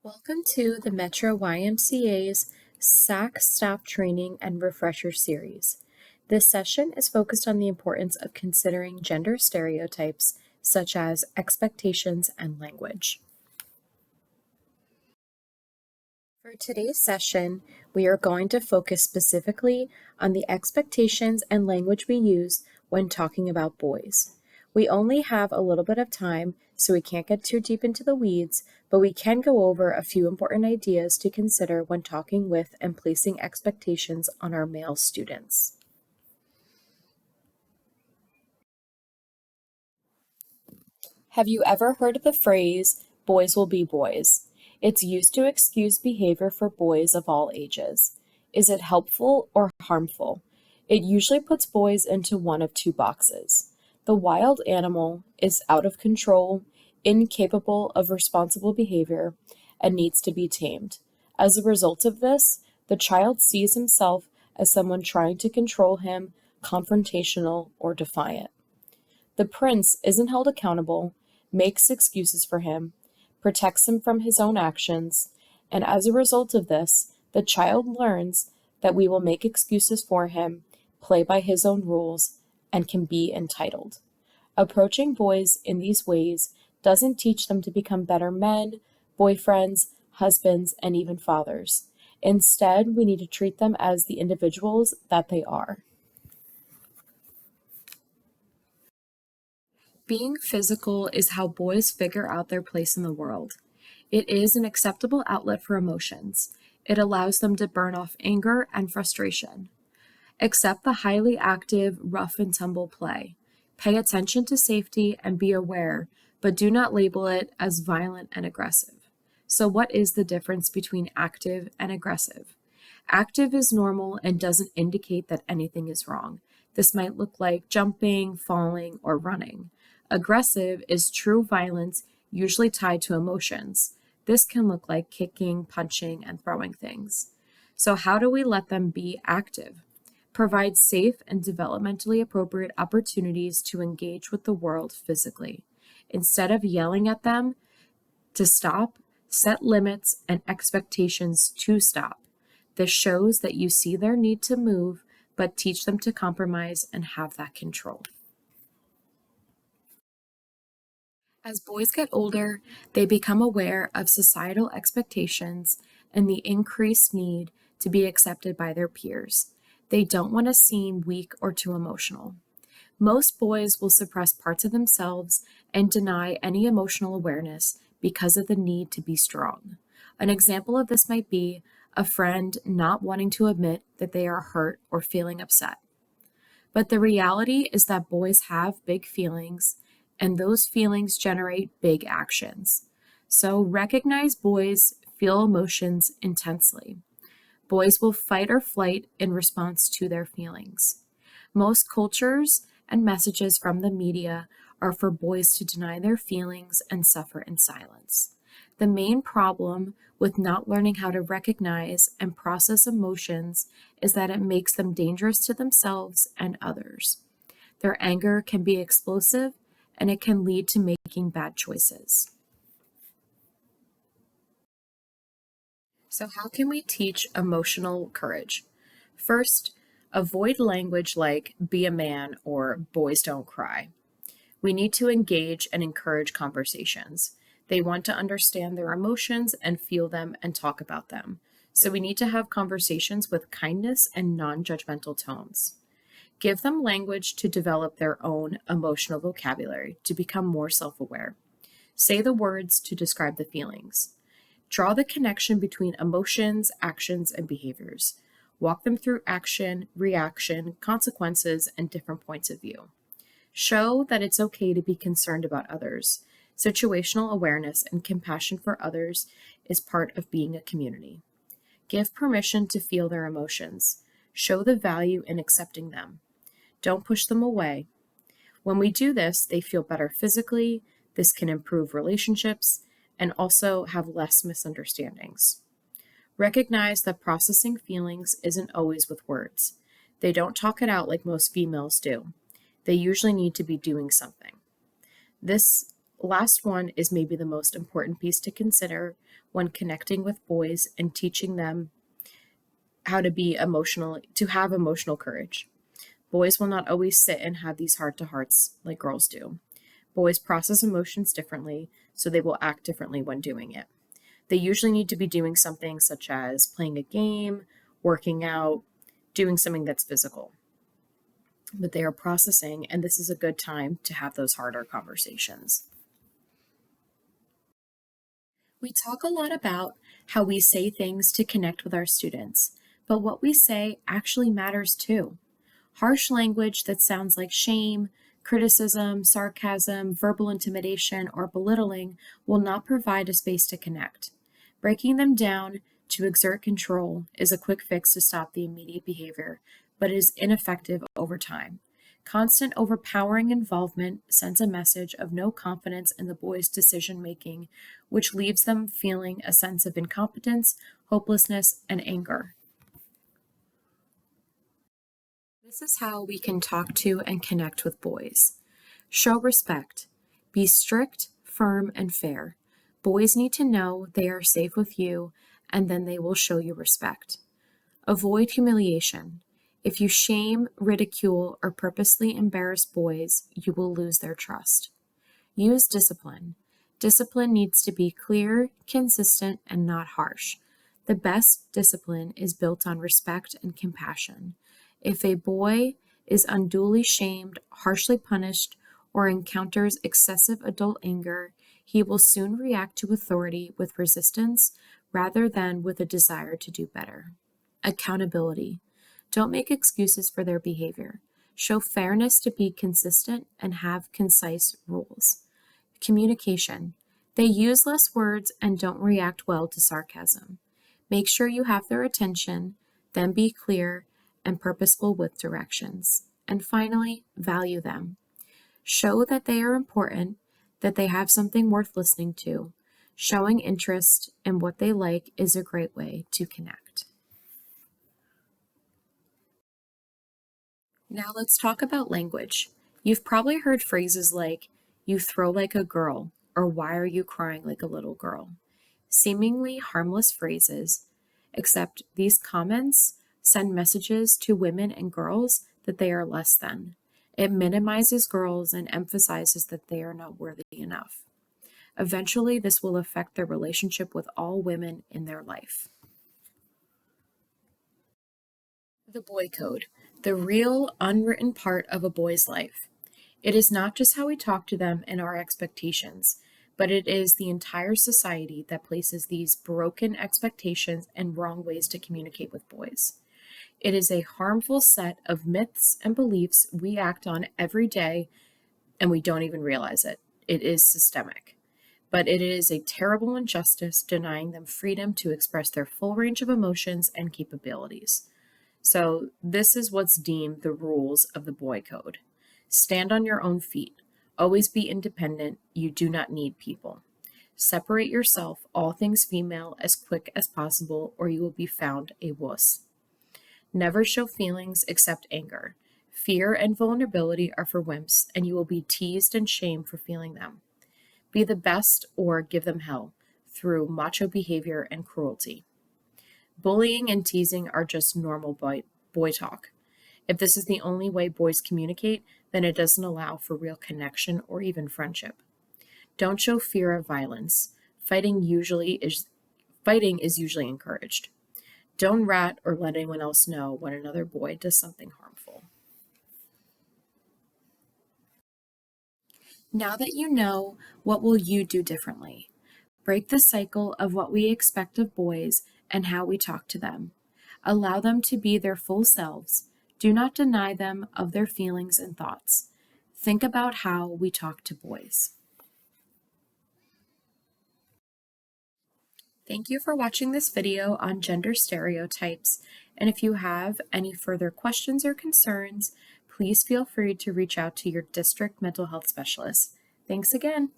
Welcome to the Metro YMCA's SACC Staff Training and Refresher Series. This session is focused on the importance of considering gender stereotypes such as expectations and language. For today's session, we are going to focus specifically on the expectations and language we use when talking about boys. We only have a little bit of time, so we can't get too deep into the weeds, but we can go over a few important ideas to consider when talking with and placing expectations on our male students. Have you ever heard of the phrase, boys will be boys? It's used to excuse behavior for boys of all ages. Is it helpful or harmful? It usually puts boys into one of two boxes. The wild animal is out of control, incapable of responsible behavior, and needs to be tamed. As a result of this, the child sees himself as someone trying to control him, confrontational, or defiant. The prince isn't held accountable, makes excuses for him, protects him from his own actions, and as a result of this, the child learns that we will make excuses for him, play by his own rules, and can be entitled. Approaching boys in these ways doesn't teach them to become better men, boyfriends, husbands, and even fathers. Instead, we need to treat them as the individuals that they are. Being physical is how boys figure out their place in the world. It is an acceptable outlet for emotions. It allows them to burn off anger and frustration. Accept the highly active, rough and tumble play. Pay attention to safety and be aware, but do not label it as violent and aggressive. So what is the difference between active and aggressive? Active is normal and doesn't indicate that anything is wrong. This might look like jumping, falling, or running. Aggressive is true violence, usually tied to emotions. This can look like kicking, punching, and throwing things. So how do we let them be active? Provide safe and developmentally appropriate opportunities to engage with the world physically. Instead of yelling at them to stop, set limits and expectations to stop. This shows that you see their need to move, but teach them to compromise and have that control. As boys get older, they become aware of societal expectations and the increased need to be accepted by their peers. They don't want to seem weak or too emotional. Most boys will suppress parts of themselves and deny any emotional awareness because of the need to be strong. An example of this might be a friend not wanting to admit that they are hurt or feeling upset. But the reality is that boys have big feelings, and those feelings generate big actions. So recognize boys feel emotions intensely. Boys will fight or flight in response to their feelings. Most cultures and messages from the media are for boys to deny their feelings and suffer in silence. The main problem with not learning how to recognize and process emotions is that it makes them dangerous to themselves and others. Their anger can be explosive, and it can lead to making bad choices. So how can we teach emotional courage? First, avoid language like be a man or boys don't cry. We need to engage and encourage conversations. They want to understand their emotions and feel them and talk about them. So we need to have conversations with kindness and non-judgmental tones. Give them language to develop their own emotional vocabulary to become more self-aware. Say the words to describe the feelings. Draw the connection between emotions, actions, and behaviors. Walk them through action, reaction, consequences, and different points of view. Show that it's okay to be concerned about others. Situational awareness and compassion for others is part of being a community. Give permission to feel their emotions. Show the value in accepting them. Don't push them away. When we do this, they feel better physically. This can improve relationships and also have less misunderstandings. Recognize that processing feelings isn't always with words. They don't talk it out like most females do. They usually need to be doing something. This last one is maybe the most important piece to consider when connecting with boys and teaching them how to have emotional courage. Boys will not always sit and have these heart to hearts like girls do. Boys process emotions differently, so they will act differently when doing it. They usually need to be doing something such as playing a game, working out, doing something that's physical. But they are processing, and this is a good time to have those harder conversations. We talk a lot about how we say things to connect with our students, but what we say actually matters too. Harsh language that sounds like shame, criticism, sarcasm, verbal intimidation, or belittling will not provide a space to connect. Breaking them down to exert control is a quick fix to stop the immediate behavior, but is ineffective over time. Constant overpowering involvement sends a message of no confidence in the boy's decision making, which leaves them feeling a sense of incompetence, hopelessness, and anger. This is how we can talk to and connect with boys. Show respect. Be strict, firm, and fair. Boys need to know they are safe with you, and then they will show you respect. Avoid humiliation. If you shame, ridicule, or purposely embarrass boys, you will lose their trust. Use discipline. Discipline needs to be clear, consistent, and not harsh. The best discipline is built on respect and compassion. If a boy is unduly shamed, harshly punished, or encounters excessive adult anger, he will soon react to authority with resistance rather than with a desire to do better. Accountability. Don't make excuses for their behavior. Show fairness to be consistent and have concise rules. Communication. They use less words and don't react well to sarcasm. Make sure you have their attention, then be clear and purposeful with directions. And finally, value them. Show that they are important, that they have something worth listening to. Showing interest in what they like is a great way to connect. Now let's talk about language. You've probably heard phrases like, "you throw like a girl," or "why are you crying like a little girl?" Seemingly harmless phrases, except these comments send messages to women and girls that they are less than. It minimizes girls and emphasizes that they are not worthy enough. Eventually, this will affect their relationship with all women in their life. The boy code, the real unwritten part of a boy's life. It is not just how we talk to them and our expectations, but it is the entire society that places these broken expectations and wrong ways to communicate with boys. It is a harmful set of myths and beliefs we act on every day, and we don't even realize it. It is systemic. But it is a terrible injustice denying them freedom to express their full range of emotions and capabilities. So, this is what's deemed the rules of the boy code. Stand on your own feet. Always be independent. You do not need people. Separate yourself, all things female, as quick as possible, or you will be found a wuss. Never show feelings except anger. Fear and vulnerability are for wimps, and you will be teased and shamed for feeling them. Be the best or give them hell through macho behavior and cruelty. Bullying and teasing are just normal boy talk. If this is the only way boys communicate, then it doesn't allow for real connection or even friendship. Don't show fear of violence. Fighting is usually encouraged. Don't rat or let anyone else know when another boy does something harmful. Now that you know, what will you do differently? Break the cycle of what we expect of boys and how we talk to them. Allow them to be their full selves. Do not deny them of their feelings and thoughts. Think about how we talk to boys. Thank you for watching this video on gender stereotypes, and if you have any further questions or concerns, please feel free to reach out to your district mental health specialist. Thanks again.